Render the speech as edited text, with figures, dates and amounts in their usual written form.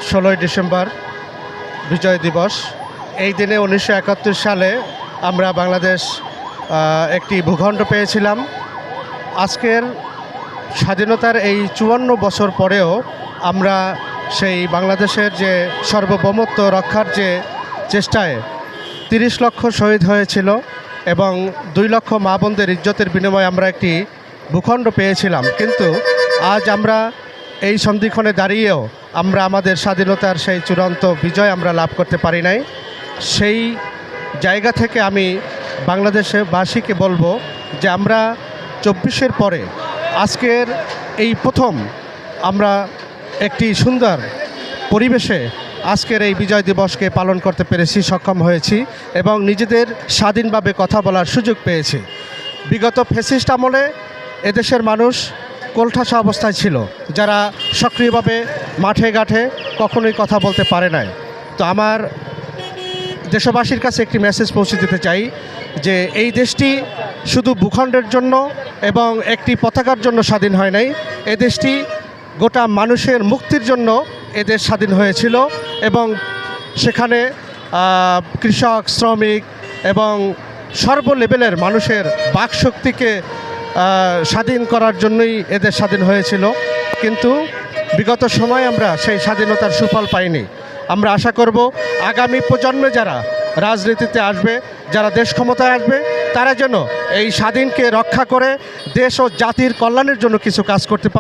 16ই December বিজয় দিবস। এই দিনে 1971 সালে আমরা বাংলাদেশ একটি ভূখণ্ড পেয়েছিলাম। আজকের স্বাধীনতার এই 54 বছর পরেও আমরা সেই বাংলাদেশের যে সার্বভৌমত্ব রক্ষার যে চেষ্টায় 30 লক্ষ শহীদ হয়েছিল এবং 2 লক্ষ মা বোনদের ইজ্জতের বিনিময়ে আমরা একটি ভূখণ্ড পেয়েছিলাম। কিন্তু আজ আমরা এই সন্ধিক্ষণে দাঁড়িয়েও আমরা আমাদের স্বাধীনতার সেই চূড়ান্ত বিজয় আমরা লাভ করতে পারি নাই। সেই জায়গা থেকে আমি বাংলাদেশবাসীকে বলবো যে আমরা 24-এর পরে আজকের এই প্রথম আমরা একটি সুন্দর পরিবেশে আজকের এই বিজয় দিবসকে পালন করতে পেরেছি, সক্ষম হয়েছি এবং নিজেদের স্বাধীনভাবে কথা বলার সুযোগ পেয়েছি। বিগত ফ্যাসিস্ট আমলে এদেশের মানুষ কোলঠাসা অবস্থায় ছিল, যারা সক্রিয়ভাবে মাঠে ঘাটে কখনোই কথা বলতে পারে নাই। তো আমার দেশবাসীর কাছে একটি মেসেজ পৌঁছে দিতে চাই যে এই দেশটি শুধু ভূখণ্ডের জন্য এবং একটি পতাকার জন্য স্বাধীন হয় নাই। এ দেশটি গোটা মানুষের মুক্তির জন্য এদেশ স্বাধীন হয়েছিল এবং সেখানে কৃষক, শ্রমিক এবং সর্ব লেভেলের মানুষের বাকশক্তিকে স্বাধীন করার জন্যই এদেশ স্বাধীন হয়েছিল। কিন্তু বিগত সময় আমরা সেই স্বাধীনতার সুফল পাইনি। আমরা আশা করব আগামী প্রজন্মে যারা রাজনীতিতে আসবে, যারা দেশ ক্ষমতায় আসবে, তারা যেন এই স্বাধীনকে রক্ষা করে দেশ ও জাতির কল্যাণের জন্য কিছু কাজ করতে পারে।